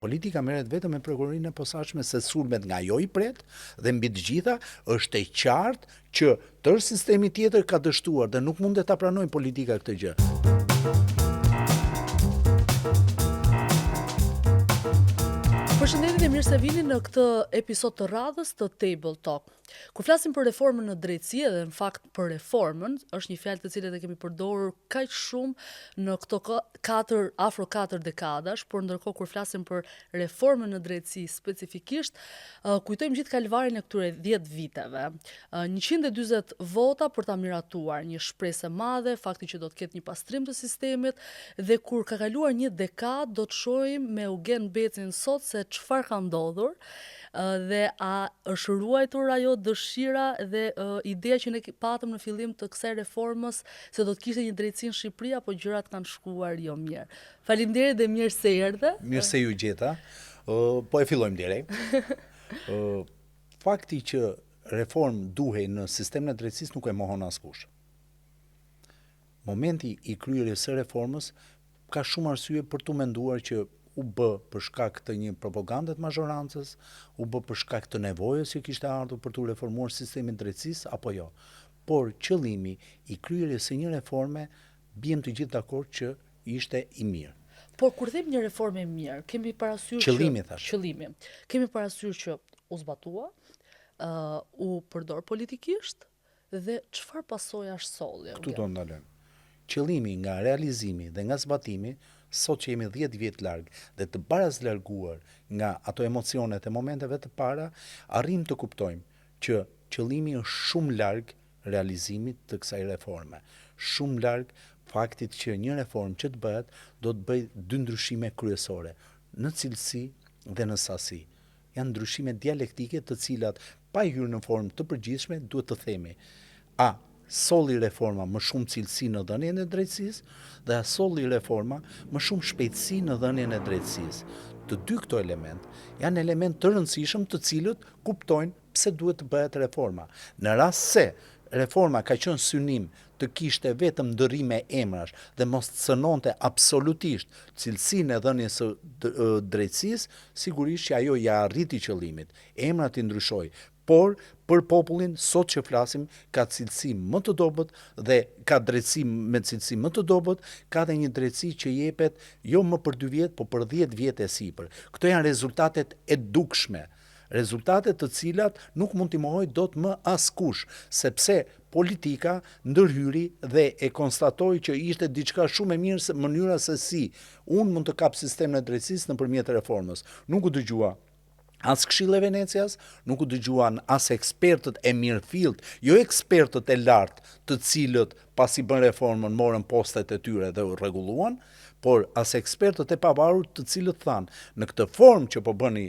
Politika merret vetëm me prokurorinë e posaçme se sulmet nga ajo i pret dhe mbi të gjitha është e qartë që tërë sistemi tjetër ka dështuar dhe nuk mundet ta pranojë politika këtë gjë. Përshëndetje dhe mirë se vini në këtë episod të radhës të Table Talk. Kur flasim për reformën në drejtësi dhe në fakt për reformën, është një fjalë të cilën e kemi përdorur kaq shumë në këto afro 4 dekadash, por ndërkohë kur flasim për reformën në drejtësi specifikisht, kujtojmë gjithë kalvarin e këtyre 10 viteve. 140 vota për ta miratuar, një shpresë e madhe, fakti që do të ketë një pastrim të sistemit dhe kur ka kaluar një dekadë do të shohim me Eugen Becin sot se çfarë ka ndodhur dhe a është ruajtur ajo dëshira dhe ideja që ne patëm në fillim të kësaj reformës se do të kishte një drejtësi në Shqipëri apo gjërat kanë shkuar jo mirë. Faleminderit dhe mirë se erdhe. Mirë se ju gjeta. Po e fillojmë direkt. Fakti që reformë duhej në sistemin e drejtësisë nuk e mohon askush. Momenti i kryerjes së reformës ka shumë arsye për të menduar që u bë për shkak të një propagande të mazhorancës, u bë për shkak të nevojës që kishte ardhur për të reformuar sistemin e drejtësisë apo jo. Por qëllimi i kryerjes së një reforme biem të gjithë dakord që ishte i mirë. Por kur them një reformë e mirë, kemi parasysh qëllimi. Kemi parasysh që u zbatua, u përdor politikisht dhe çfarë pasojash solli. Këtu do ndalojmë. Qëllimi nga realizimi dhe nga zbatimi, sot që jemi 10 vjet larg dhe të barazlarguar nga ato emocionet e momenteve të para, arrim të kuptojmë që qëllimi është shumë larg realizimit të kësaj reforme. Shumë larg faktit që një reformë që të bëhet do të bëjë 2 ndryshime kryesore, në cilësi dhe në sasi. Janë ndryshime dialektike të cilat pa hyrë në formë të përgjithshme duhet të themi solli reforma më shumë cilësi në dhënien e drejtësisë dhe solli reforma më shumë shpejtësi në dhënien e drejtësisë. Të dy këto element janë element të rëndësishëm të cilët kuptojnë pse duhet të bëhet reforma. Në rast se reforma ka qenë synim të kishte vetëm ndërrime emrash dhe mos të cënonte absolutisht cilësinë e dhënies së drejtësisë, sigurisht që ajo ja arriti qëllimit. Emrat i ndryshoi. Por për popullin sot që flasim ka cilësi më të dobët dhe ka drejtësi me cilësi më të dobët, ka dhe një drejtësi që jepet jo më për 2 vjet, po për 10 vjet e sipër. Këto janë rezultatet e dukshme, rezultate të cilat nuk mund t'i mohoj dot më askush, sepse politika ndërhyri dhe e konstatoi që ishte diçka shumë e mirë se mënyra se si unë mund të kap sistemin e drejtësisë nëpërmjet reformës. Nuk u dëgjua as Këshilli i Venecias, nuk u dëgjuan as ekspertët e mirëfillt, jo ekspertët e lartë, të cilët pasi bën reformën morën postet e tyre dhe u rregulluan, por as ekspertët e pavarur të cilët thanë, në këtë formë që po bëni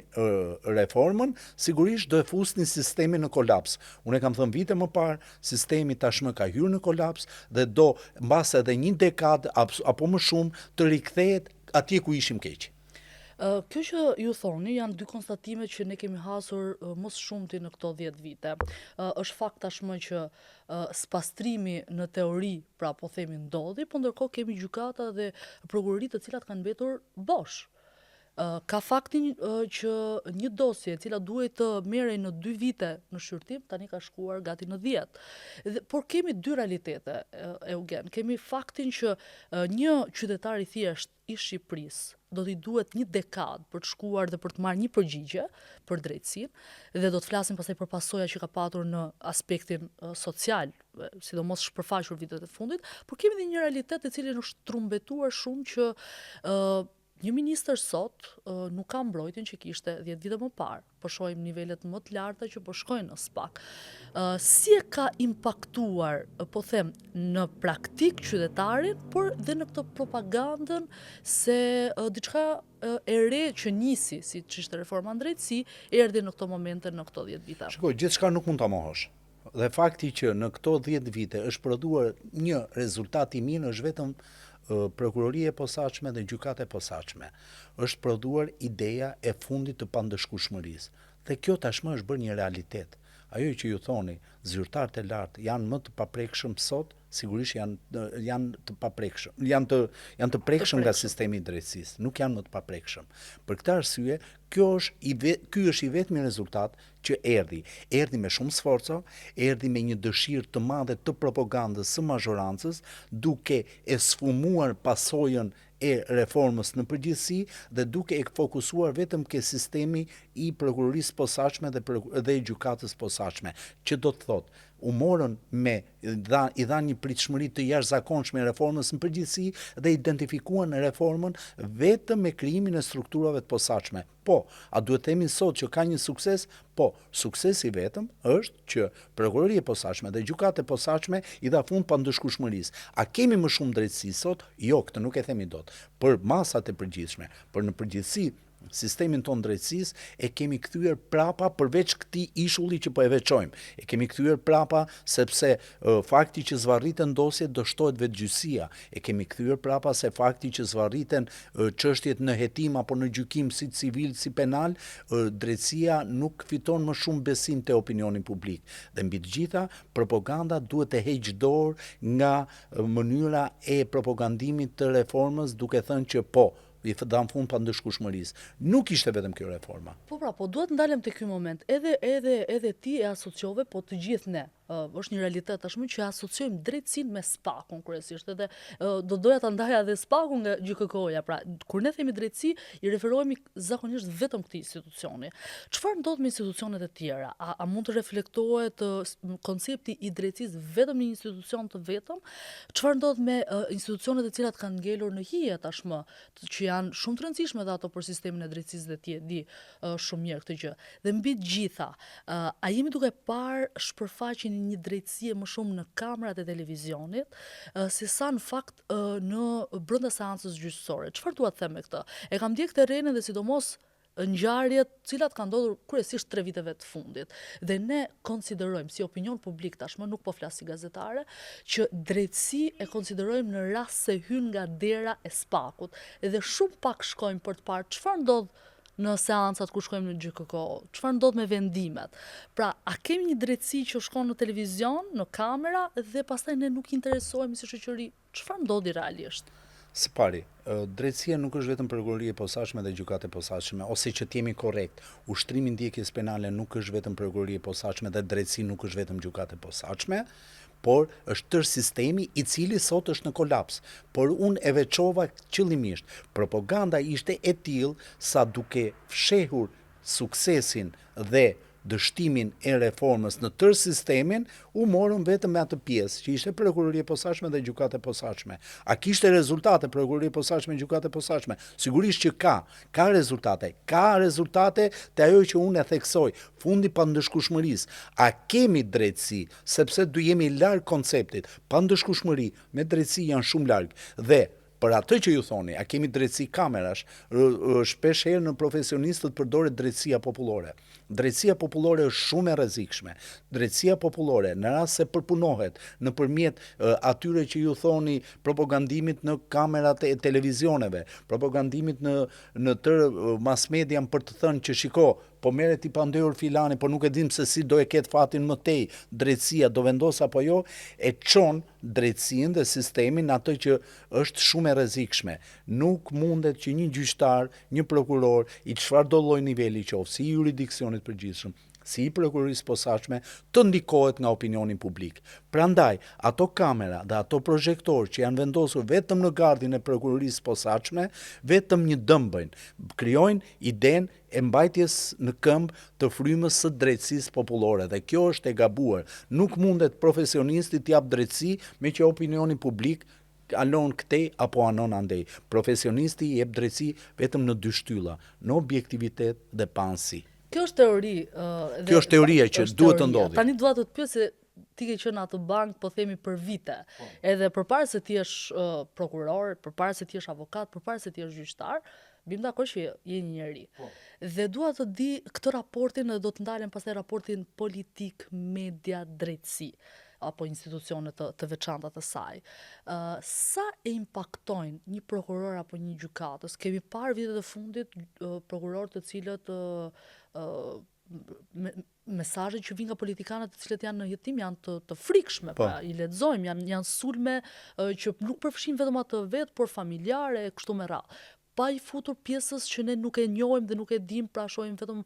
reformën, sigurisht do e fusni sistemin në kolaps. Unë e kam thënë vite më parë, sistemi tashmë ka hyrë në kolaps dhe do mbas edhe një dekadë apo më shumë të rikthehet atje ku ishim keq. Kjo që ju thoni janë 2 konstatime që ne kemi hasur mos shumti në këto 10 vite. Është fakt tashmë që spastrimi në teori, pra po themi ndodhi, por ndërkohë kemi gjykata dhe prokurori të cilat kanë mbetur bosh. Ka faktin që një dosje e cila duhet të merrej në 2 vite në shqyrtim, tani ka shkuar gati në 10. Por kemi 2 realitete, Eugen. Kemi faktin që një qytetar i thjesht i Shqipërisë do t'i duhet një dekadë për të shkuar dhe për të marrë një përgjigje për drejtësinë dhe do të flasim pastaj për pasojat që ka patur në aspektin social, sidomos shpërfaqur vitet e fundit, por kemi edhe një realitet i cili është trumbetuar shumë që një ministër sot nuk ka mbrojtjen që kishte 10 vite më parë. Po shohim nivelet më të larta që po shkojnë në SPAK. Si e ka impaktuar, po them, në praktik qytetarin, por dhe në këtë propagandën se diçka e re që nisi, si që ishte reforma në drejtësi, erdhi në këto momente në këto 10 vite. Shikoj, gjithçka nuk mund ta mohosh. Dhe fakti që në këto 10 vite është prodhuar një rezultat i mirë është vetëm prokuroria e posaçme dhe gjykata e posaçme. Është prodhuar ideja e fundit të pandëshkueshmërisë. Dhe kjo tashmë është bërë një realitet. Ajo që ju thoni, zyrtarët e lartë janë më të paprekshëm sot sigurisht janë të paprekshëm, janë të prekshëm nga sistemi i drejtësisë, nuk janë më të paprekshëm. Për këtë arsye, ky është i vetmi rezultat që erdhi me shumë sforco, erdhi me një dëshirë të madhe të propagandës së mazhorancës, duke e sfumuar pasojën e reformës në përgjithësi dhe duke e fokusuar vetëm ke sistemi i prokurorisë posaçme dhe i gjykatës posaçme, që do të thotë u morën i dha një pritshmëri të jashtëzakonshme reformës në përgjithësi dhe identifikuan reformën vetëm me krijimin e strukturave të posaçme. Po, a duhet themi sot që ka një sukses? Po, suksesi vetëm është që prokuroria e posaçme dhe gjykata e posaçme i dha fund pandëshkueshmërisë. A kemi më shumë drejtësi sot? Jo, këtë nuk e themi dot. Për masat e përgjithshme, por në përgjithësi sistemin ton drejtësisë e kemi kthyer prapa përveç këtij ishulli që po e veçojmë. E kemi kthyer prapa sepse fakti që zvarriten dosjet do shtohet vetgjyqësia. E kemi kthyer prapa se fakti që zvarriten çështjet në hetim apo në gjykim si civil si penal, drejtësia nuk fiton më shumë besim te opinioni publik. Dhe mbi të gjitha, propaganda duhet të heqë dorë nga mënyra e propagandimit të reformës, duke thënë që po, i dhan fund pandëshkueshmërisë. Nuk ishte vetëm kjo reforma. Po pra, po duhet ndalem te ky moment. Edhe ti e asociove, po të gjithë ne. Është një realitet tashmë që asociojmë drejtësinë me SPAK-un kryesisht, edhe do doja ta ndaja edhe SPAK-un nga GKK-ja. Pra, kur ne themi drejtësi, i referohemi zakonisht vetëm këtij institucioni. Çfarë ndodh me institucionet e tjera? A mund të reflektohet koncepti i drejtësisë vetëm në një institucion të vetëm? Çfarë ndodh me institucionet e cilat kanë ngelur në hije tashmë, që janë shumë të rëndësishme dhe ato për sistemin e drejtësisë dhe ti e di shumë mirë këtë gjë. Dhe mbi të gjitha, a jemi duke parë shpërfaqjen një drejtësie më shumë në kamerat e televizionit, se sa në fakt në brenda seancës gjyqësore. Çfarë dua të them me këtë? E kam ndjek terrenin dhe sidomos ngjarjet cilat kanë ndodhur kryesisht 3 viteve të fundit. Dhe ne konsiderojmë si opinion publik tashmë, nuk po flas si gazetare, që drejtësi e konsiderojmë në rast se hyn nga dera e SPAK-ut. Edhe shumë pak shkojmë për të parë çfarë ndodh në seancat ku shkojmë në GKK, çfarë ndodh me vendimet. Pra, a kemi një drejtësi që shkon në televizion, në kamera dhe pastaj ne nuk interesohemi si shoqëri çfarë ndodhi realisht? Së pari, drejtësia nuk është vetëm prokuroria e posaçme dhe gjykata e posaçme, ose që t'jemi korrekt. Ushtrimi i ndjekjes penale nuk është vetëm prokuroria e posaçme dhe drejtësia nuk është vetëm gjykata e posaçme, por është tërë sistemi i cili sot është në kolaps. Por unë e veçova qëllimisht. Propaganda ishte e tillë sa duke fshehur suksesin dhe dështimin e reformës në tërë sistemin, u morën vetëm me atë pjesë, që ishte prokuroria e posaçme dhe gjykata e posaçme. A kishte rezultate prokuroria e posaçme dhe gjykata e posaçme? Sigurisht që ka rezultate. Ka rezultate te ajo që unë e theksoj, fundi pandëshkueshmërisë. A kemi drejtësi, sepse do jemi larg konceptit. Pandëshkueshmëri me drejtësi janë shumë larg. Dhe për atë që ju thoni, a kemi drejtësi kamerash, shpesh herë në profesionistët përdoret drejtësia popullore. Drejtësia popullore është shumë e rrezikshme. Drejtësia popullore, në rast se përpunohet nëpërmjet atyre që ju thoni propagandimit në kamerat e televizioneve, propagandimit në tërë mass media për të thënë që shiko, po merret i pandehur filani, po nuk e dim se si do e ketë fatin më tej, drejtësia do vendos apo jo, e çon drejtësinë dhe sistemin atë që është shumë e rrezikshme. Nuk mundet që një gjyqtar, një prokuror, i çfarëdo lloj niveli qoftë, si i jurisdiksionit përgjithshëm, si i prokurorisë posaçme, të ndikohet nga opinioni publik. Prandaj, ato kamera dhe ato projektor që janë vendosur vetëm në gardhin e prokurorisë posaçme, vetëm një dëm bëjnë. Krijojnë idenë e mbajtjes në këmbë të frymës së drejtësisë popullore, dhe kjo është e gabuar. Nuk mundet profesionisti të jap drejtësi me që opinioni publik anon këtej apo anon andej. Profesionisti jep drejtësi vetëm në 2 shtylla, në objektivitet dhe pa anësi. Kjo është teori. Kjo është teoria që duhet të ndodhi. Tani dua të të pyes se ti ke qenë atë bank, po themi për vite. Edhe përpara se ti jesh prokuror, përpara se ti jesh avokat, përpara se ti jesh gjyqtar, bim dakord që je një njeri. Dhe dua të di këtë raportin, dhe do të ndalem pastaj raportin politik, media, drejtësi apo institucionet të veçanta të saj. Sa e impaktojnë një prokuror apo një gjykatës? Kemi parë vitet e fundit prokurorë të cilët mesazhet që vijnë nga politikanët të cilët janë në jetim janë të frikshme, Po. pra i lexojmë, janë sulme që nuk përfshin vetëm atë vet, por familjare, kështu me radhë. Pa i futur pjesës që ne nuk e njohim dhe nuk e dim, pra shohim vetëm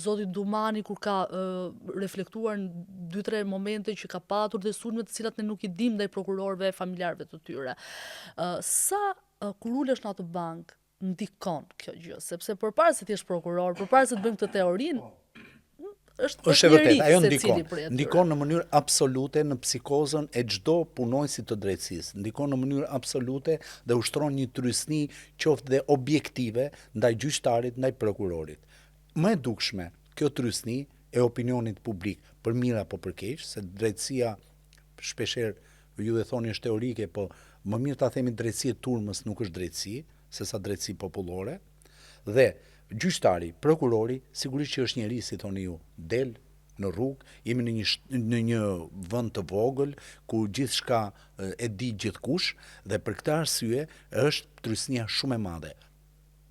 zoti Dumani kur ka reflektuar në 2-3 momente që ka patur dhe sulme të cilat ne nuk i dim ndaj prokurorëve e familjarëve të tyre. Sa kur ulesh në atë bank ndikon kjo gjë, sepse përpara se ti jesh prokuror, përpara se të bëjmë këtë teorinë, është e vërtet, ajo secili ndikon. prej atyre. Ndikon në mënyrë absolute në psikozën e çdo punonjësi të drejtësisë. Ndikon në mënyrë absolute dhe ushtron një trysni qoftë dhe objektive ndaj gjyqtarit, ndaj prokurorit. Më e dukshme, kjo trysni e opinionit publik, për mirë apo për keq, se drejtësia shpeshherë ju dhe thoni është teorike, po më mirë ta themi drejtësi e turmës nuk është drejtësi, sesa drejtësi popullore, dhe gjyqtari, prokurori, sigurisht që është njeri, si thoni ju, del në rrugë, jemi në një vend të vogël ku gjithçka e di gjithkush dhe për këtë arsye është trysnia shumë e madhe.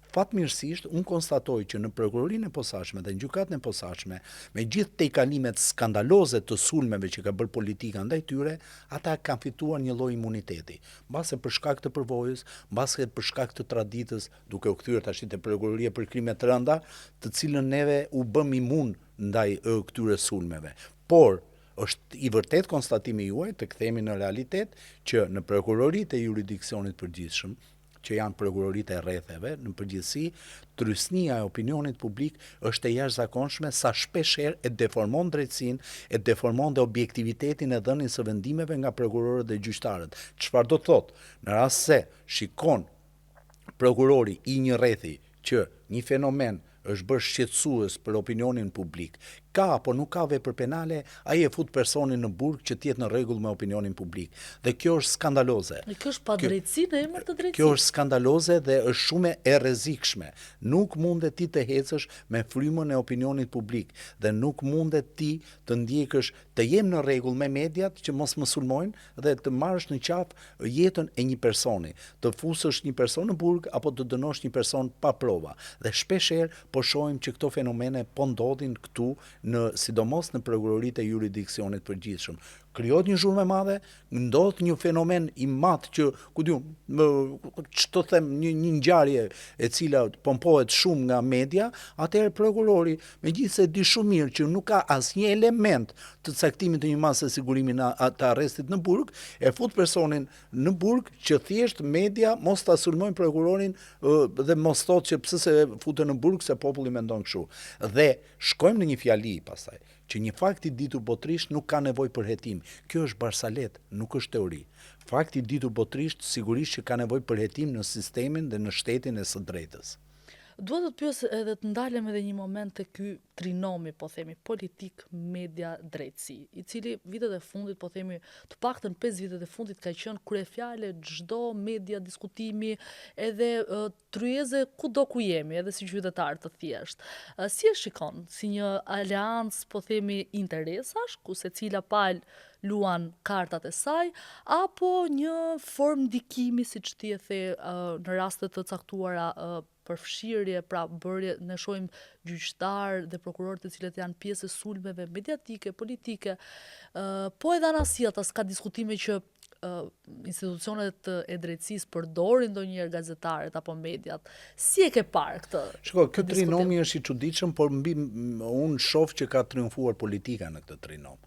Fatmirësisht, unë konstatoj që në prokurorinë e posaçme dhe në gjykatën e posaçme, me gjithë tejkalimet skandaloze të sulmeve që ka bërë politika ndaj tyre, ata kanë fituar një lloj imuniteti. Mbase për shkak të përvojës, mbase për shkak të traditës, duke u kthyer tash te prokuroria për krime të rënda, të cilën neve u bëm imun ndaj këtyre sulmeve. Por është i vërtet konstatimi juaj, të kthehemi në realitet, që në prokuroritë e jurisdiksionit përgjithshëm, që janë prokuroritë e rretheve, në përgjithësi, trysnia e opinionit publik është e jashtëzakonshme sa shpeshherë e deformon drejtësinë, e deformon dhe objektivitetin e dhënies së vendimeve nga prokurorët dhe gjyqtarët. Çfarë do të thotë? Në rast se shikon prokurori i një rrethi që një fenomen është bërë shqetësues për opinionin publik, ka apo nuk ka vepër penale, ai e fut personin në burg që të jetë në rregull me opinionin publik. Dhe kjo është skandaloze. Kjo është padrejtësi në emër të drejtësisë. Kjo është skandaloze dhe është shumë e rrezikshme. Nuk mundet ti të hecësh me frymën e opinionit publik dhe nuk mundet ti të ndjekësh të jem në rregull me mediat që mos më sulmojnë dhe të marrësh në qafë jetën e një personi, të fusësh një person në burg apo të dënosh një person pa prova. Dhe shpeshherë po shohim që këto fenomene po ndodhin këtu sidomos në prokuroritë e jurisdiksionit përgjithshëm. Krijohet një zhurmë e madhe, ndodh një fenomen i madh që, ku diun, ç'to them, një ngjarje e cila pompohet shumë nga media, atëherë prokurori, megjithëse di shumë mirë që nuk ka asnjë element të caktimit të një mase sigurimi të arrestit në burg, e fut personin në burg që thjesht media mos ta sulmojnë prokurorin dhe mos thotë që pse se futën në burg se populli mendon kështu. Dhe shkojmë në një fjali pastaj që një fakt i ditur botërisht nuk ka nevojë për hetim. Kjo është barsalet, nuk është teori. Fakti i ditur botërisht sigurisht që ka nevojë për hetim në sistemin dhe në shtetin e së drejtës. Dua të pyes edhe të ndalem edhe një moment te ky trinomi, po themi, politik, media, drejtësi, i cili vitet e fundit, po themi, të paktën 5 vitet e fundit ka qenë kryefjale çdo media, diskutimi, edhe tryeze kudo ku jemi, edhe si qytetar të thjesht. Si e shikon? Si një aleancë, po themi, interesash, ku secila palë luan kartat e saj, apo një formë ndikimi, siç ti e the, në raste të caktuara përfshirje, pra bërje, ne shohim gjyqtar dhe prokuror të cilët janë pjesë e sulmeve mediatike, politike, po edhe anësia ata s'ka diskutime që institucionet e drejtësisë përdorin ndonjëherë gazetarët apo mediat. Si e ke parë këtë? Shiko, ky trinomi është i çuditshëm, por unë shoh që ka triumfuar politika në këtë trinom.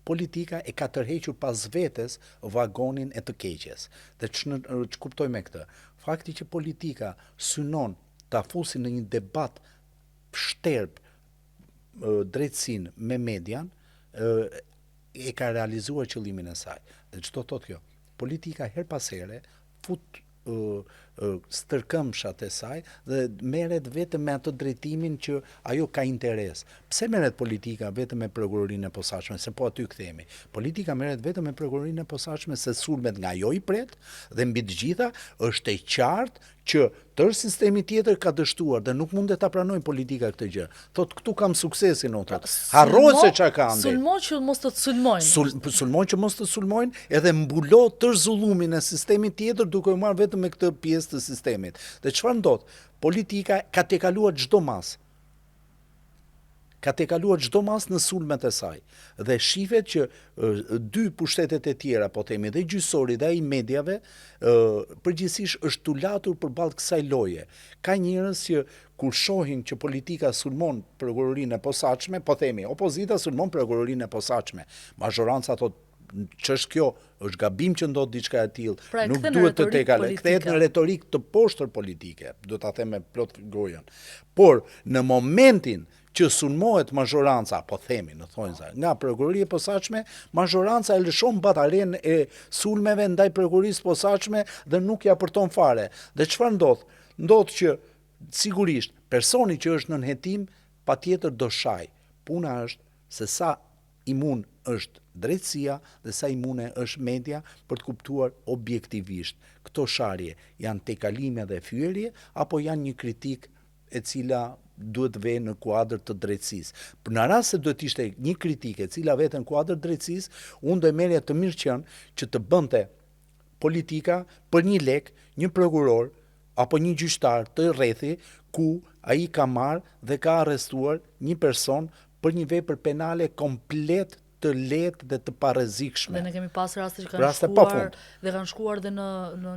Politika e ka tërhequr pas vetes vagonin e të keqes. Dhe që kuptoj me këtë? Fakti që politika synon ta fusi në një debat shterp drejtësinë me median, e ka realizuar qëllimin e saj. Dhe ç'do thotë kjo? Politika her pas here fut stërkëmshat e saj dhe merret vetëm me atë drejtimin që ajo ka interes. Pse merret politika vetëm me prokurorinë e posaçme, se po aty kthehemi. Politika merret vetëm me prokurorinë e posaçme se sulmet nga ajo i pret dhe mbi të gjitha është e qartë që tërë sistemi tjetër ka dështuar dhe nuk mundet ta pranojë politika këtë gjë. Thot këtu kam suksesin o thot. Harrohet se çka ka ande. Sulmo që mos të sulmojnë. Sulmojnë që mos të sulmojnë edhe mbulo tërë zullumin e sistemit tjetër duke u marrë vetëm me këtë pjesë të sistemit. Dhe çfarë ndodh? Politika ka tejkaluar çdo mas. ka tejkaluar çdo mas në sulmet e saj. Dhe shifet që dy pushtetet e tjera, po themi dhe gjyqësori dhe ai mediave, përgjithsisht është tulatur përballë kësaj loje. Ka njerëz që kur shohin që politika sulmon prokurorinë e posaçme, po themi, opozita sulmon prokurorinë e posaçme. Majoranca thotë ç'është kjo, është gabim që ndodh diçka e tillë, pra, nuk duhet të tejkalojë, kthehet në retorik të poshtër politike, do ta them me plot gojën. Por në momentin që sulmohet majoranca, po themi në thonjza, nga prokuroria e posaçme, majoranca e lëshon bataren e sulmeve ndaj prokurorisë posaçme dhe nuk ja përton fare. Dhe çfarë ndodh? Ndodh që sigurisht personi që është nën hetim patjetër do shaj. Puna është se sa imun është drejtësia dhe sa imune është media për të kuptuar objektivisht këto sharje janë tejkalime dhe fyerje apo janë një kritik e cila duhet vë në kuadër të drejtësisë. Në rast se duhet ishte një kritike e cila vete në kuadër drejtësisë, unë do e merrja të mirëqen që të bënte politika për një lek, një prokuror apo një gjyqtar të rrethi ku ai ka marrë dhe ka arrestuar një person për një vepër penale komplet të lehtë dhe të parrezikshme. Dhe ne kemi pas raste që kanë shkuar dhe në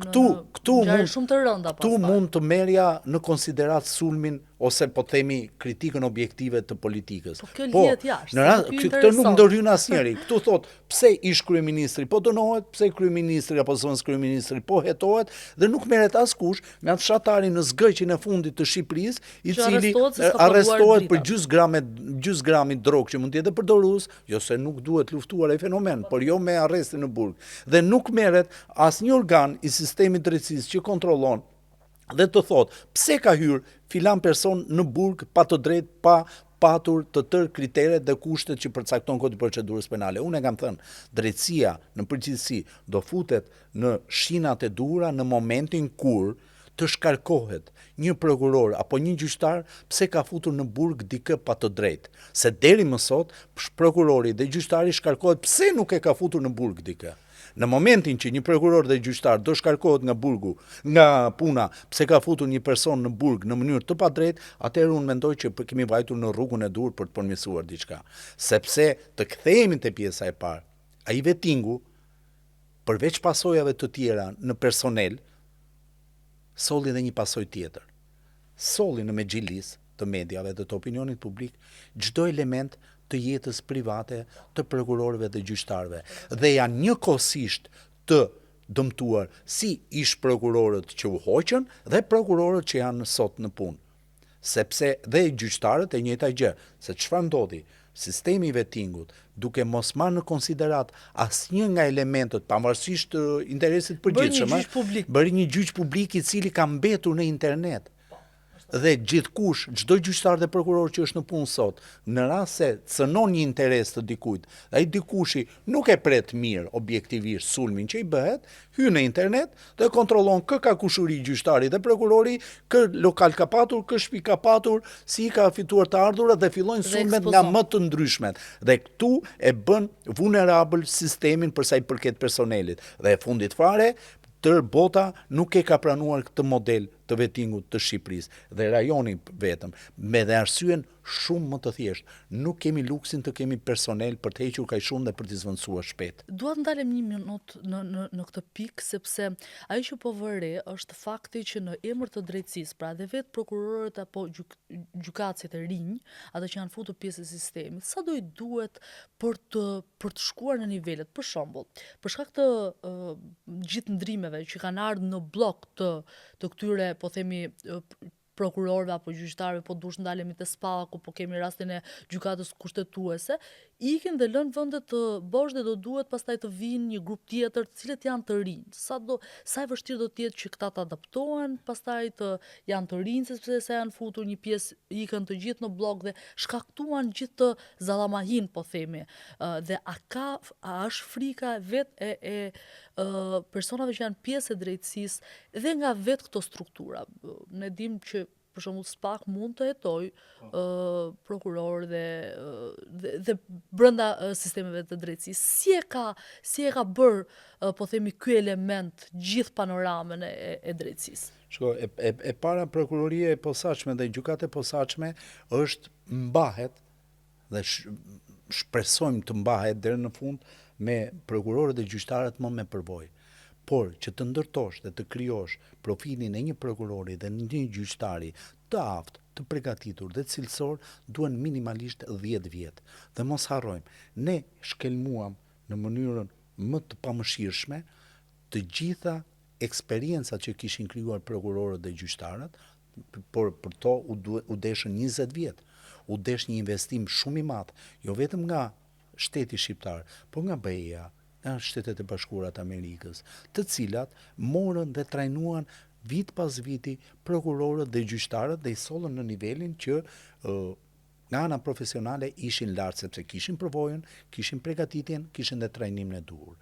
ngjarje shumë të rënda pastaj. Këtu mund të merrja në konsiderat sulmin ose po themi kritikën objektive të politikës. Po kjo lihet jashtë. Këtë nuk ndorhyn asnjëri. Këtu thot pse ish kryeministri po dënohet, pse kryeministri apo zëvendës kryeministri po hetohet dhe nuk merret askush nga fshatari në zgëqjen e fundit të Shqipërisë, i cili arrestohet për gjys grami drogë që mund të jetë përdorues, jo se nuk duhet luftuar ai fenomen, por jo me arrestin në burg. Dhe nuk merret asnjë organ i sistemit drejtësisë që kontrollon dhe të thot pse ka hyrë filan person në burg pa të drejtë, pa patur të tërë kriteret dhe kushtet që përcakton Kodi i Procedurës Penale. Unë e kam thënë, drejtësia në përgjithësi do futet në shinat e duhura në momentin kur të shkarkohet një prokuror apo një gjyqtar pse ka futur në burg dikë pa të drejtë. Se deri më sot prokurori dhe gjyqtari shkarkohet pse nuk e ka futur në burg dikë. Në momentin që një prokuror dhe gjyqtar do shkarkohet nga burgu, nga puna, pse ka futur një person në burg në mënyrë të padrejtë, atëherë unë mendoj që kemi vajtur në rrugën e dur për të përmirësuar diçka. Sepse të kthehemi te pjesa e parë, ai vettingu, përveç pasojave të tjera në personel, solli dhe një pasojë tjetër. Solli në megjilis të mediave dhe të opinionit publik çdo element të jetës private të prokurorëve dhe gjyqtarëve dhe janë njëkohësisht të dëmtuar si ish prokurorët që u hoqën dhe prokurorët që janë sot në punë. Sepse dhe gjyqtarët e njëjta gjë, se çfarë ndodhi? Sistemi i vettingut, duke mos marrë në konsiderat asnjë nga elementët pavarësisht të interesit përgjithshëm, bëri një gjyq publik i cili ka mbetur në internet. Dhe gjithkush, çdo gjyqtar dhe prokuror që është në punë sot, në rast se cënon një interes të dikujt, ai dikushi nuk e pret mirë objektivisht sulmin që i bëhet, hyn në internet dhe kontrollon kë ka kushuri gjyqtari dhe prokurori, kë lokal ka patur, kë shtëpi ka patur, si ka fituar të ardhurat dhe fillojnë sulmet nga më të ndryshmet. Dhe këtu e bën vulnerabël sistemin për sa i përket personelit. Dhe e fundit fare, tërë bota nuk e ka pranuar këtë model të vettingut të Shqipërisë dhe rajoni vetëm, me dhe arsyen shumë më të thjeshtë. Nuk kemi luksin të kemi personel për të hequr kaq shumë dhe për të zvendësuar shpejt. Dua të ndalem një minutë në këtë pikë, sepse ajo që po vëre është fakti që në emër të drejtësisë, pra dhe vetë prokurorët apo gjykatësit e rinj, ata që janë futur pjesë e sistemit, sa do i duhet për të shkuar në nivelet, për shembull, për shkak të gjithë ndrimeve që kanë ardhur në blok të këtyre, po themi, prokurorëve apo gjyqtarëve, po dush ndalemi te SPAku, po kemi rastin e gjykatës kushtetuese, ikin dhe lën vende të bosh dhe do duhet pastaj të vinë një grup tjetër, të cilët janë të rinj. Sa e vështirë do të jetë që këta të adaptohen, pastaj të janë të rinj, sepse sa janë futur një pjesë, ikën të gjithë në blok dhe shkaktuan gjithë të zallamahin, po themi. Dhe a është frika vetë e personave që janë pjesë e drejtësisë dhe nga vetë këto struktura. Ne dim që për shembull SPAK mund të hetoj prokuror dhe brenda sistemeve të drejtësisë. Si e ka bërë, po themi, ky element gjithë panoramën e drejtësisë? Shko, e para prokuroria e posaçme dhe gjykata e posaçme është mbahet dhe shpresojmë të mbahet deri në fund me prokurorët e gjyqtarët më me përvojë. Por që të ndërtosh dhe të krijosh profilin e një prokurori dhe një gjyqtari të aftë, të përgatitur dhe cilësor, duen minimalisht 10 vjet. Dhe mos harrojmë, ne shkelmuam në mënyrën më të pamëshirshme të gjitha eksperiencat që kishin krijuar prokurorët dhe gjyqtarët, por për to u deshën 20 vjet. U desh një investim shumë i madh, jo vetëm nga shteti shqiptar, por nga BE-ja, nga Shtetet e Bashkuara të Amerikës, të cilat morën dhe trajnuan vit pas viti prokurorët dhe gjyqtarët dhe i sollën në nivelin që nga ana profesionale ishin lartë, sepse kishin përvojën, kishin përgatitjen, kishin dhe trajnimin e duhur.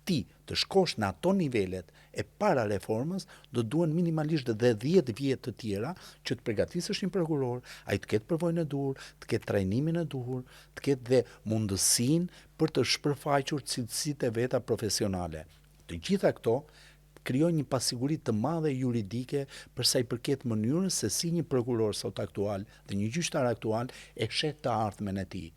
Ti të shkosh në ato nivelet e para reformës, do duen minimalisht dhe 10 vjet të tjera që të përgatisësh një prokuror, ai të ketë përvojën e duhur, të ketë trajnimin e duhur, të ketë dhe mundësinë për të shpërfaqur cilësitë e veta profesionale. Të gjitha këto krijojnë një pasiguri të madhe juridike për sa i përket mënyrës se si një prokuror sot aktual dhe një gjyqtar aktual e shet të ardhmen e tij.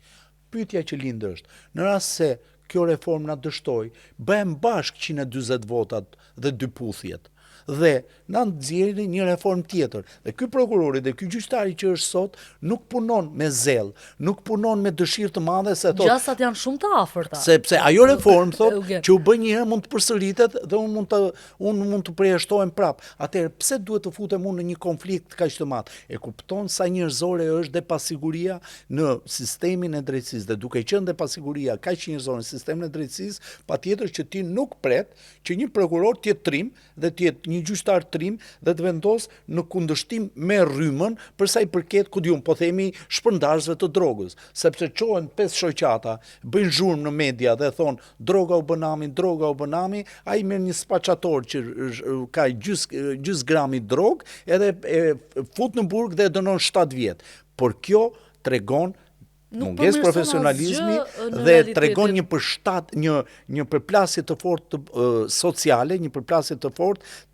Pyetja që lind është, në rast se kjo reformë na dështoj, bëhem bashkë 140 votat dhe 2 puthjet. Dhe na nxjerrin një reformë tjetër. Dhe ky prokurori dhe ky gjyqtari që është sot nuk punon me zell, nuk punon me dëshirë të madhe se thotë. Gjasat janë shumë të afërta. Sepse ajo reformë thotë që u bë një herë mund të përsëritet dhe unë mund të përjashtohem prap. Atëherë pse duhet të futem unë në një konflikt kaq të madh? E kupton sa njerëzore është dhe pasiguria në sistemin e drejtësisë, dhe duke qenë dhe pasiguria kaq njerëzore në sistemin e drejtësisë, patjetër që ti nuk pret që një prokuror të jetë trim dhe të jetë një gjyqtar trim dhe të vendos në kundërshtim me rrymën për sa i përket, ku diun, po themi shpërndarësve të drogës, sepse çohen 5 shoqata, bëjnë zhurmë në media dhe thon droga u bënami, droga u bënami, ai merr një spaçator që ka gjys grami drogë edhe e fut në burg dhe e dënon 7 vjet. Por kjo tregon mungesë profesionalizmi dhe tregon një përplasje të fortë sociale, një përplasje të fortë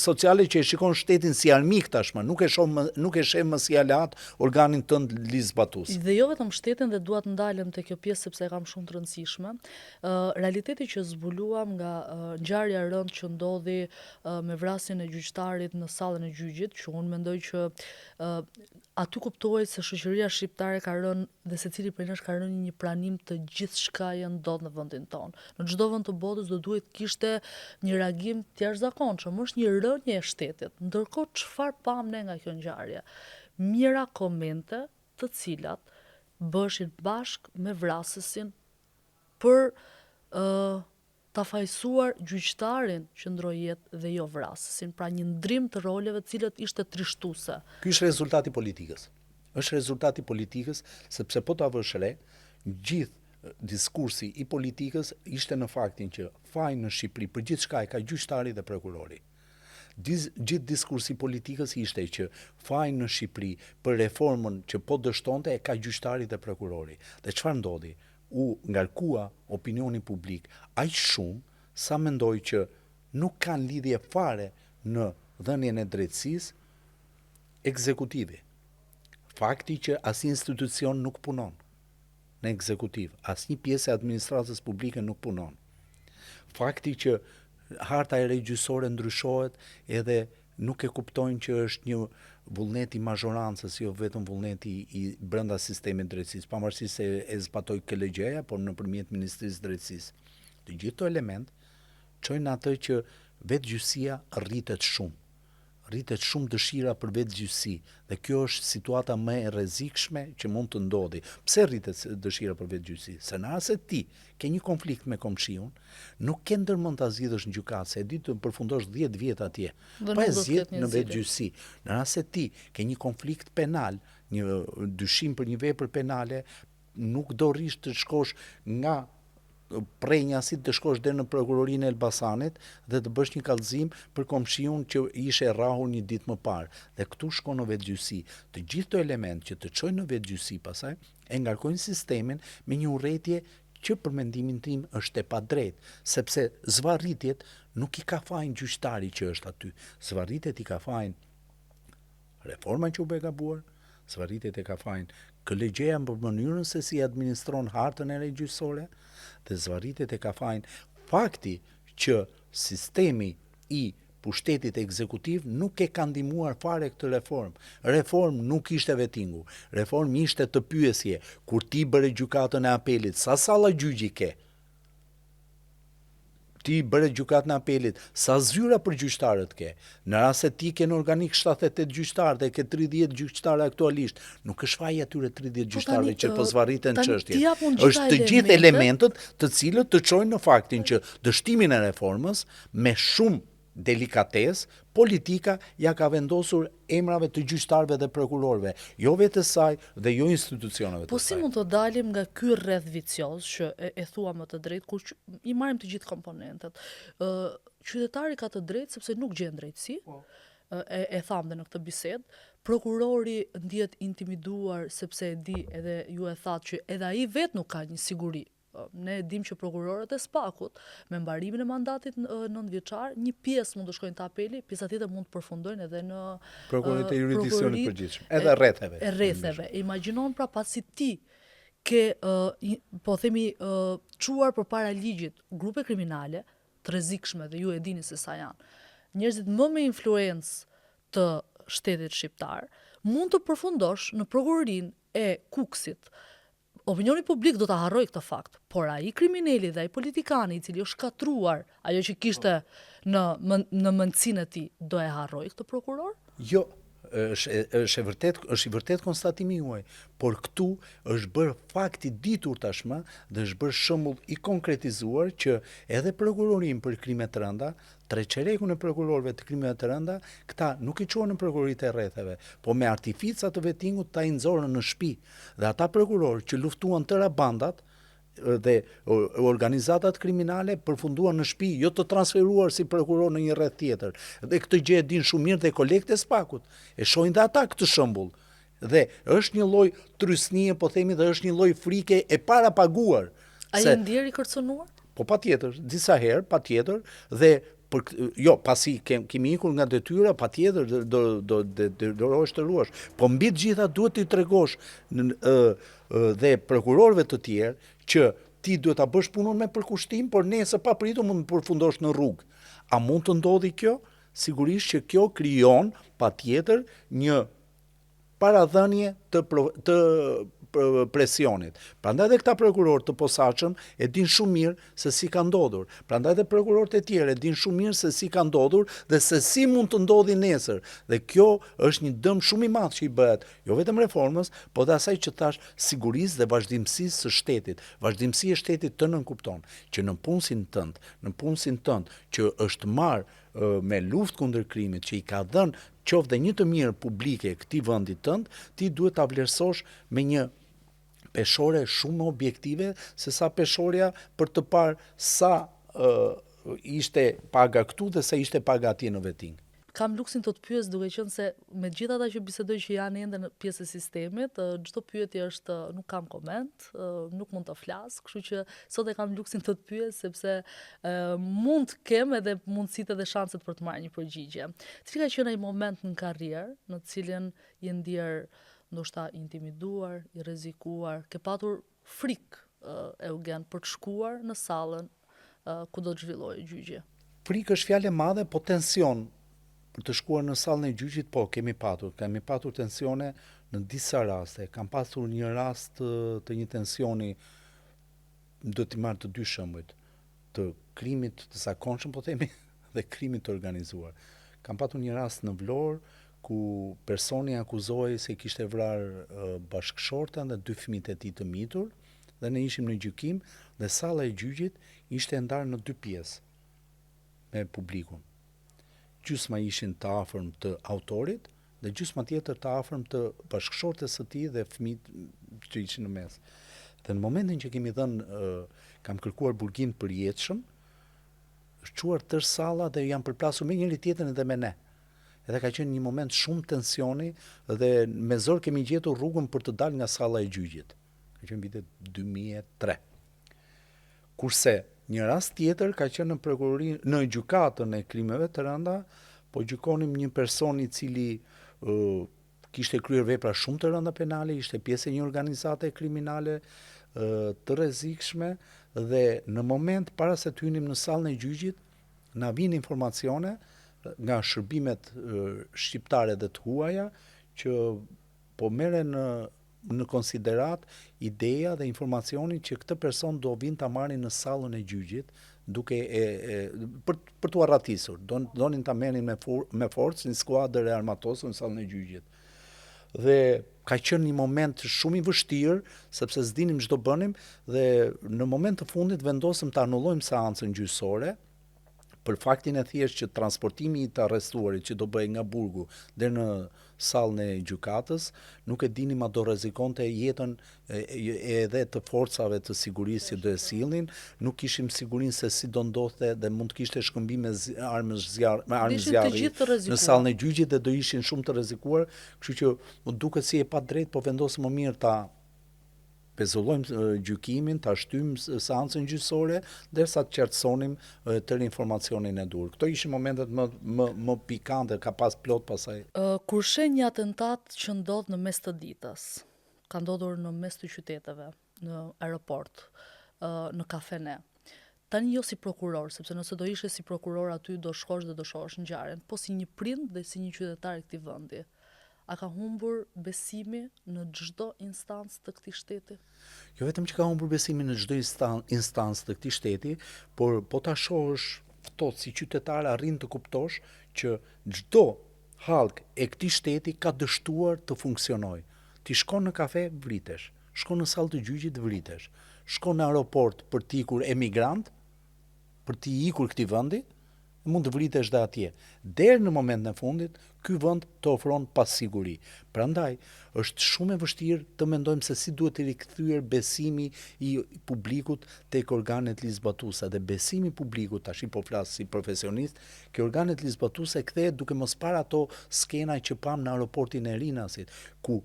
sociale që e shikon shtetin si armik tashmë, nuk e sheh më si aleat organin tënd ligjzbatues. Dhe jo vetëm shtetin, dhe dua të ndalem te kjo pjesë sepse e kam shumë të rëndësishme. Realiteti që zbuluam nga ngjarja e rëndë që ndodhi me vrasjen e gjyqtarit në sallën e gjyqit, që unë mendoj që aty kuptohet se shoqëria shqiptare ka rënë dhe secili prej nesh ka rënë një pranim të gjithçkaje ndodh në vendin tonë. Në çdo vend të botës do duhet kishte një reagim të jashtëzakonshëm, është një rënje e shtetit. Ndërkohë çfarë pam ne nga kjo ngjarje? Mira komente të cilat bëshin bashkë me vrasësin për ta fajsuar gjyqtarin që ndroi jetë dhe jo vrasësin, pra një ndrim të roleve të cilët ishte trishtuese. Ky është rezultati politikës. Është rezultati politikës sepse po ta vësh re, gjithë diskursi i politikës ishte në faktin që fajin në Shqipëri për gjithçka e ka gjyqtari dhe prokurori. Gjithë diskursi politikës ishte që fajin në Shqipëri për reformën që po dështonte e ka gjyqtari dhe prokurori. Dhe çfarë ndodhi? U ngarkua opinioni publik aq shumë sa mendoj që nuk kanë lidhje fare në dhënien e drejtësisë ekzekutivi. Fakti që asnjë institucion nuk punon në ekzekutiv, asnjë pjesë e administratës publike nuk punon. Fakti që harta e regjysore ndryshohet edhe nuk e kuptojnë që është një vullnet i mazhorancës, jo vetëm vullneti i brenda sistemit drejtësisë, pavarësisht se e zbatoi KLG-ja, por nëpërmjet Ministrisë Drejtësisë. Të gjithë këto element çojnë atë që vetëgjyqësia rritet shumë. Rritet shumë dëshira për vetëgjyqësi dhe kjo është situata më e rrezikshme që mund të ndodhi. Pse rritet dëshira për vetëgjyqësi? Se në rast se ti ke një konflikt me komshiun, nuk ke ndërmend ta zgjidhësh në gjykatë, se di të përfundosh 10 vjet atje. Pa e zgjidh në vetëgjyqësi. Në rast se ti ke një konflikt penal, një dyshim për një vepër penale, nuk do rrish të shkosh nga prenjasit të shkosh deri në prokurorinë e Elbasanit dhe të bësh një kallëzim për komshiun që ishe rrahur një ditë më parë. Dhe këtu shkon në vetëgjyqësi. Të gjithë këto elementë që të çojnë në vetëgjyqësi pastaj e ngarkojnë sistemin me një urrëtie që për mendimin tim është e padrejtë, sepse zvarritjet nuk i ka fajin gjyqtari që është aty. Zvarritjet i ka fajin reforma që u bë gabuar, zvarritet e kafajin këlegjeja për mënyrën se si administron hartën e regjysore, dhe zvarritet e kafajin fakti që sistemi i pushtetit ekzekutiv nuk e ka ndihmuar fare këtë reformë. Reformë nuk ishte vettingu. Reformë ishte të pyesje. Kur ti bëre gjykatën e apelit, sa salla gjyqi ke? Ti bëre gjykatën e apelit, sa zyra për gjyqtarët ke? Në rast se ti ke në organik 78 gjyqtarë dhe ke 30 gjyqtarë aktualisht, nuk është faji atyre 30 gjyqtarëve që po zvarriten çështjet. Është të gjithë elementët të cilët të çojnë në faktin që dështimin e reformës me shumë delikatesë politika ja ka vendosur emrave të gjyqtarëve dhe prokurorëve, jo vetes saj dhe jo institucioneve të saj. Po si mund të dalim nga ky rreth vicioz që e thua më të drejtë, kur i marrim të gjithë komponentët. Qytetari ka të drejtë sepse nuk gjen drejtësi. E thamë dhe në këtë bisedë, prokurori ndihet intimiduar sepse e di, edhe ju e thatë që edhe ai vetë nuk ka një siguri. Ne dim që prokurorët e Spakut, me mbarimin e mandatit 9-vjeçar, një pjesë mund të shkojnë te apeli, pjesa tjetër mund të përfundojnë edhe në prokuroritë e jurisdiksionit përgjithshëm, edhe rretheve. Rretheve. Imagjinon pra pasi ti ke po themi çuar përpara ligjit grupe kriminale të rrezikshme dhe ju e dini se sa janë. Njerëzit më me influencë të shtetit shqiptar, mund të përfundosh në prokurorinë e Kuksit. Opinioni publik do ta harroj këtë fakt, por ai kriminali dhe ai politikani i cili është shkatruar ajo që kishte në mendsinë e tij, do e harroj këtë prokuror? Jo, është i vërtet konstatimi juaj, por këtu është bërë fakti ditur tashmë dhe është bërë shembull i konkretizuar që edhe prokurorin për krime të rënda, treqerekun e prokurorëve të krimeve të rënda, këta nuk i quhen në prokuroritë e rretheve, po me artifica të vettingut ta i nxorën në shtëpi. Dhe ata prokurorë që luftuan tëra bandat dhe organizatat kriminale përfunduan në shtëpi, jo të transferuar si prokuror në një rreth tjetër. Dhe këtë gjë e din shumë mirë dhe kolegët e Spakut. E shohin dhe ata këtë shembull. Dhe është një lloj trysnie, po themi, dhe është një lloj frike e parapaguar. Ai e ndjer i kërcënuar? Po patjetër, disa herë patjetër, dhe jo, pasi kemi ikur nga detyra, patjetër do është të ruash. Po mbi të gjitha duhet t'i tregosh dhe prokurorëve të tjerë që ti duhet ta bësh punën me përkushtim, por nesër papritur mund të përfundosh në rrugë. A mund të ndodhi kjo? Sigurisht që kjo krijon patjetër një paradhënie të presionit. Prandaj dhe këta prokurorë të posaçëm e din shumë mirë se si ka ndodhur. Prandaj dhe prokurorët e tjerë e din shumë mirë se si ka ndodhur dhe se si mund të ndodhi nesër. Dhe kjo është një dëm shumë i madh që i bëhet, jo vetëm reformës, por dhe asaj që thash, sigurisë dhe vazhdimësisë së shtetit. Vazhdimësia e shtetit të nënkupton që në punësin tënd që është marrë me luftë kundër krimit, që i ka dhënë qoftë dhe një të mirë publike këtij vendi tënd, ti duhet ta vlerësosh me një peshore shumë objektive se sa peshorja për të parë sa ishte paga këtu dhe sa ishte paga atje në vetting. Kam luksin të të pyes duke qenë se me gjithë ata që bisedoj që janë ende në pjesë e sistemit, çdo pyetje është nuk kam koment, nuk mund të flas, kështu që sot e kam luksin të të pyes sepse mund të kem edhe mundësitë dhe shanset për të marrë një përgjigje. Cili ka qenë ai moment në karrierë në të cilin je ndier ndoshta intimiduar, i rrezikuar, ke patur frikë Eugen për të shkuar në sallën ku do të zhvillohej gjyqi? Frikë është fjalë e madhe, po tension. Për të shkuar në sallën e gjyqit, po, kemi patur tensione në disa raste. Kam pasur një rast të një tensioni, do t'i marrë të dy shembujt, të krimit të zakonshëm, po themi, dhe krimit të organizuar. Kam pasur një rast në Vlorë, ku personi akuzohej se kishte vrarë bashkëshorten dhe 2 fëmijët e tij të mitur, dhe ne ishim në gjykim, dhe salla e gjyqit ishte ndarë në 2 pjesë me publikun. Gjysma ishin të afërm të autorit dhe gjysma tjetër të afërm të bashkëshortes së tij dhe fëmijët që ishin në mes. Dhe në momentin që kemi kam kërkuar burgim përjetshëm, është quar tërë salla dhe janë përplasur me njëri tjetrin dhe me ne. Edhe ka qenë një moment shumë tensioni dhe me zor kemi gjetur rrugën për të dalë nga salla e gjyqit. Ka qenë vitet 2003. Kurse një rast tjetër ka qenë në gjykatën e krimeve të rënda, po gjykonim një person i cili kishte kryer vepra shumë të rënda penale, ishte pjesë e një organizate kriminale të rrezikshme dhe në moment para se të hynim në sallën e gjyqit, na vin informacione nga shërbimet shqiptare dhe të huaja që po merren në konsiderat ideja dhe informacioni që këtë person do vinë ta marrin në sallën e gjyqit duke për t'u arratisur. Donin ta merrin me forcë një skuadër e armatosur në sallën e gjyqit. Dhe ka qenë një moment shumë i vështirë, sepse s'dinim ç'do bënim dhe në moment të fundit vendosëm të anullojmë seancën gjyqësore për faktin e thjeshtë që transportimi i të arrestuarit që do bëhej nga burgu deri në sallën e gjykatës, nuk e dinim a do rrezikonte jetën edhe të forcave të sigurisë që do e sillnin, nuk kishim sigurinë se si do ndodhte dhe mund të kishte shkëmbim me armë zjarri në sallën e gjyqit dhe do ishin shumë të rrezikuar, kështu që më duket si e padrejtë, po vendosëm më mirë ta pezullojmë gjykimin, ta shtyjmë seancën gjyqësore derisa të qartësonim tërë informacionin e dur. Këto ishin momentet më pikante, ka pas plot pasaj. Kur shen një atentat që ndodh në mes të ditës, ka ndodhur në mes të qyteteve, në aeroport, në kafene. Tani jo si prokuror, sepse nëse do ishe si prokuror aty do shkosh dhe do shohësh ngjarjen, po si një prind dhe si një qytetar i këtij vendi. A ka humbur besimi në çdo instancë të këtij shteti? Jo vetëm që ka humbur besimi në çdo instancë të këtij shteti, por po ta shohësh ftohtë si qytetar arrin të kuptosh që çdo hallk e këtij shteti ka dështuar të funksionojë. Ti shkon në kafe, vritesh. Shkon në sallë të gjyqit, vritesh. Shkon në aeroport për të ikur emigrant, për të ikur këtij vendi, mund të vritesh dhe atje. Deri në momentin e fundit, ky vend të ofron pasiguri. Prandaj është shumë e vështirë të mendojmë se si duhet të rikthyer besimi i publikut tek organet ligjzbatuese dhe besimi i publikut, tash po flas si profesionist, që organet ligjzbatuese kthehet duke mos parë ato skena që pam në aeroportin e Rinasit, ku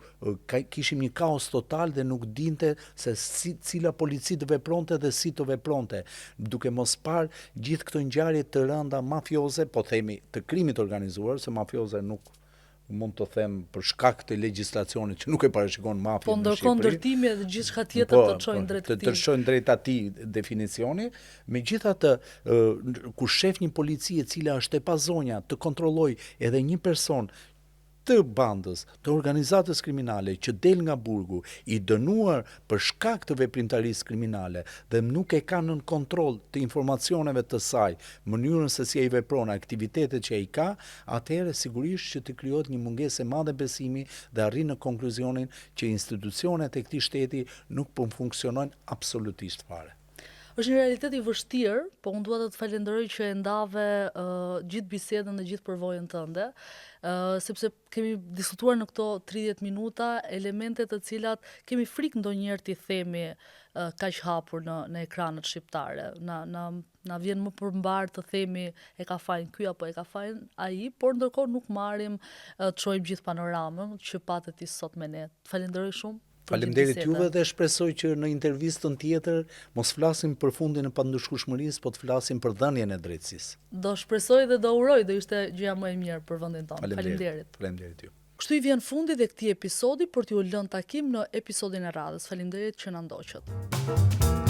kishim një kaos total dhe nuk dinte se cila polici të vepronte dhe si të vepronte, duke mos parë gjithë këto ngjarje të rënda mafioze, po themi të krimit organizuar, se mafioze nuk mund të them për shkak të legjislacionit që nuk e parashikon mafia në Shqipëri. Po ndërkohë ndërtimi edhe gjithçka tjetër të çojnë drejt këtij. Të çojnë drejt atij definicioni, megjithatë kur shef një polici e cila është e pazonja të kontrollojë edhe një person të bandës, të organizatës kriminale që del nga burgu, i dënuar për shkak të veprimtarisë kriminale dhe nuk e ka nën kontroll të informacioneve të saj, mënyrën se si ai vepron, aktivitetet që ai ka, atëherë sigurisht që të krijohet një mungesë e madhe besimi dhe arrin në konkluzionin që institucionet e këtij shteti nuk po funksionojnë absolutisht fare. Është një realitet i vështirë, po unë dua të të falenderoj që e ndave gjithë bisedën dhe gjithë përvojën tënde, sepse kemi diskutuar në këto 30 minuta elemente të cilat kemi frikë ndonjëherë t'i themi kaq hapur në ekranet shqiptare. Na vjen më përmbar të themi e ka fajin ky apo e ka fajin ai, por ndërkohë nuk marrim të çojmë gjithë panoramën që patet ti sot me ne. Falenderoj shumë. Faleminderit juve dhe shpresoj që në intervistën tjetër mos flasim për fundin e pandëshkueshmërisë, po të flasim për dhënien e drejtësisë. Do shpresoj dhe do uroj, do ishte gjëja më e mirë për vendin tonë. Faleminderit. Faleminderit ju. Kështu i vjen fundi dhe këtij episodi për t'ju lënë takim në episodin e radhës. Faleminderit që na ndoqët.